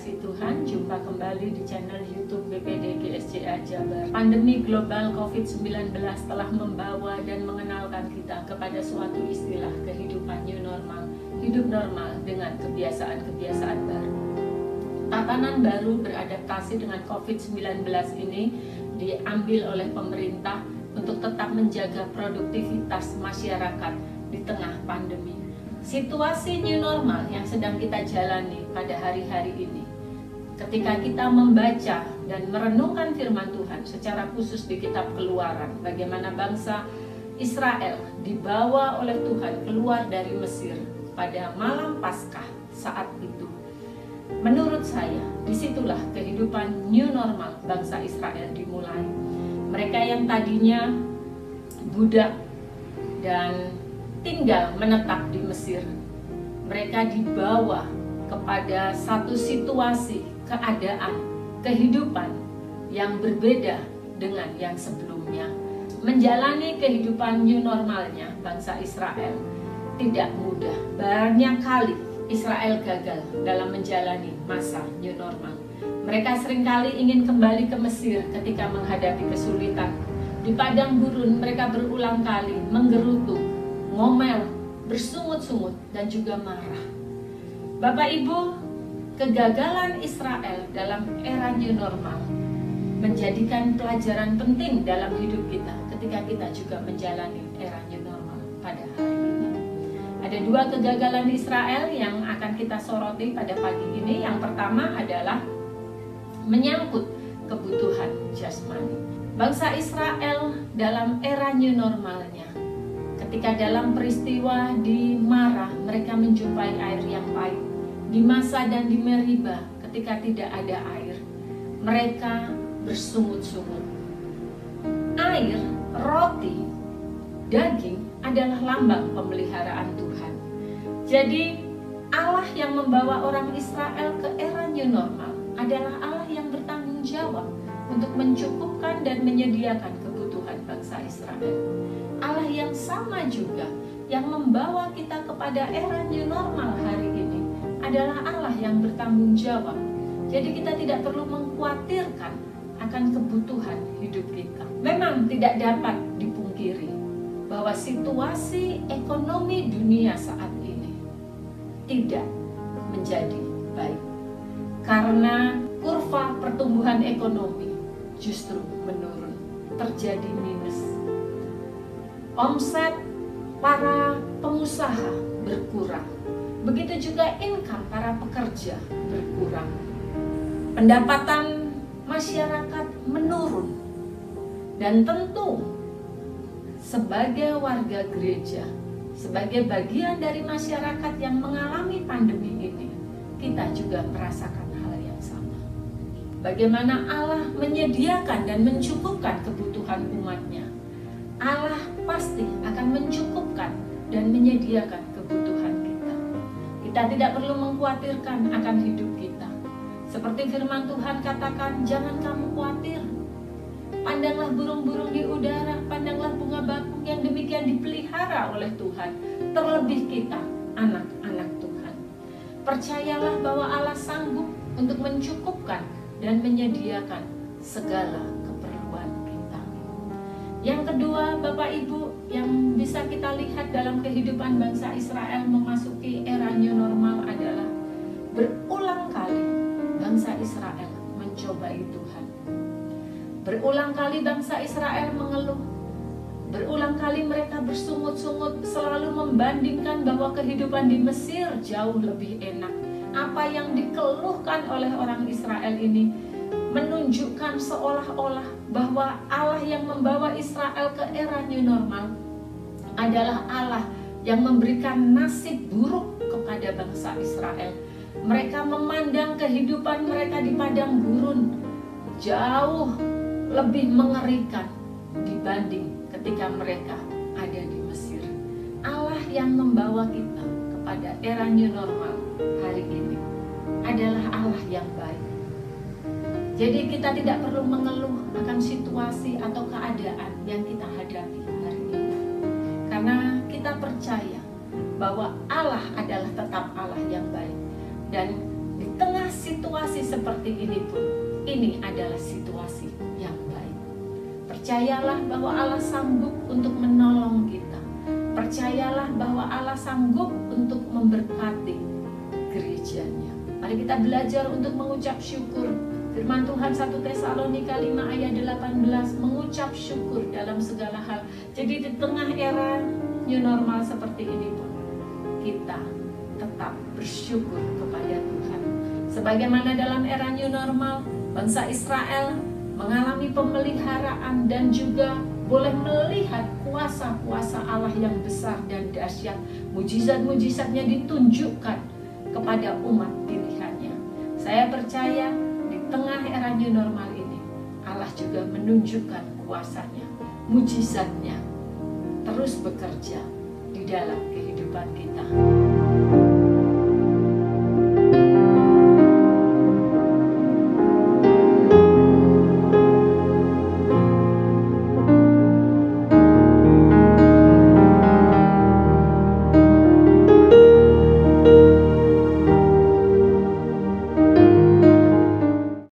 dikasihi Tuhan, jumpa kembali di channel YouTube BPD GSCA Jabar. Pandemi global COVID-19 telah membawa dan mengenalkan kita kepada suatu istilah kehidupan new normal, hidup normal dengan kebiasaan-kebiasaan baru. Tatanan baru beradaptasi dengan COVID-19 ini diambil oleh pemerintah untuk tetap menjaga produktivitas masyarakat di tengah pandemi. Situasi new normal yang sedang kita jalani pada hari-hari ini, ketika kita membaca dan merenungkan firman Tuhan secara khusus di kitab Keluaran, bagaimana bangsa Israel dibawa oleh Tuhan keluar dari Mesir pada malam Paskah saat itu. Menurut saya, disitulah kehidupan new normal bangsa Israel dimulai. Mereka yang tadinya budak dan tinggal menetap di Mesir, mereka dibawa kepada satu situasi, keadaan, kehidupan yang berbeda dengan yang sebelumnya. Menjalani kehidupan new normalnya bangsa Israel tidak mudah. Banyak kali Israel gagal dalam menjalani masa new normal. Mereka seringkali ingin kembali ke Mesir ketika menghadapi kesulitan. Di padang gurun mereka berulang kali menggerutu, ngomel, bersungut-sungut, dan juga marah. Bapak Ibu, kegagalan Israel dalam era new normal menjadikan pelajaran penting dalam hidup kita ketika kita juga menjalani era new normal pada hari ini. Ada dua kegagalan Israel yang akan kita soroti pada pagi ini. Yang pertama adalah menyangkut kebutuhan jasmani. Bangsa Israel dalam era new normalnya, ketika dalam peristiwa di Marah mereka menjumpai air yang pahit, di Masa dan di Meriba ketika tidak ada air, mereka bersungut-sungut. Air, roti, daging adalah lambang pemeliharaan Tuhan. Jadi Allah yang membawa orang Israel ke era new normal adalah Allah yang bertanggung jawab untuk mencukupkan dan menyediakan kebutuhan bangsa Israel. Allah yang sama juga yang membawa kita kepada era new normal hari ini adalah Allah yang bertanggung jawab. Jadi kita tidak perlu mengkhawatirkan akan kebutuhan hidup kita. Memang tidak dapat dipungkiri bahwa situasi ekonomi dunia saat ini tidak menjadi baik, karena kurva pertumbuhan ekonomi justru menurun, terjadi minus. Omset para pengusaha berkurang, begitu juga income para pekerja berkurang. Pendapatan masyarakat menurun, dan tentu sebagai warga gereja, sebagai bagian dari masyarakat yang mengalami pandemi ini, kita juga merasakan hal yang sama. Bagaimana Allah menyediakan dan mencukupkan kebutuhan umatnya, Allah pasti akan mencukupkan dan menyediakan kebutuhan kita. Kita tidak perlu mengkhawatirkan akan hidup kita. Seperti firman Tuhan katakan, jangan kamu khawatir. Pandanglah burung-burung di udara, pandanglah bunga bakung yang demikian dipelihara oleh Tuhan. Terlebih kita, anak-anak Tuhan. Percayalah bahwa Allah sanggup untuk mencukupkan dan menyediakan segala keperluan kita. Yang kedua, Bapak Ibu, yang bisa kita lihat dalam kehidupan bangsa Israel memasuki era new normal adalah berulang kali bangsa Israel mencobai Tuhan. Berulang kali bangsa Israel mengeluh. Berulang kali mereka bersungut-sungut, selalu membandingkan bahwa kehidupan di Mesir jauh lebih enak. Apa yang dikeluhkan oleh orang Israel ini menunjukkan seolah-olah bahwa Allah yang membawa Israel ke era new normal adalah Allah yang memberikan nasib buruk kepada bangsa Israel. Mereka memandang kehidupan mereka di padang gurun jauh lebih mengerikan dibanding ketika mereka ada di Mesir. Allah yang membawa kita kepada era new normal hari ini adalah Allah yang baik. Jadi kita tidak perlu mengeluh akan situasi atau keadaan yang kita hadapi hari ini, karena kita percaya bahwa Allah adalah tetap Allah yang baik. Dan di tengah situasi seperti ini pun, ini adalah situasi yang baik. Percayalah bahwa Allah sanggup untuk menolong kita. Percayalah bahwa Allah sanggup untuk memberkati gerejanya. Mari kita belajar untuk mengucap syukur. Firman Tuhan 1 Tesalonika 5 ayat 18, mengucap syukur dalam segala hal. Jadi di tengah era new normal seperti ini pun, kita tetap bersyukur kepada Tuhan. Sebagaimana dalam era new normal, bangsa Israel mengalami pemeliharaan dan juga boleh melihat kuasa-kuasa Allah yang besar dan dahsyat. Mujizat-mujizatnya ditunjukkan kepada umat pilihannya. Saya percaya di tengah era new normal ini, Allah juga menunjukkan kuasanya, mujizatnya terus bekerja di dalam kehidupan kita.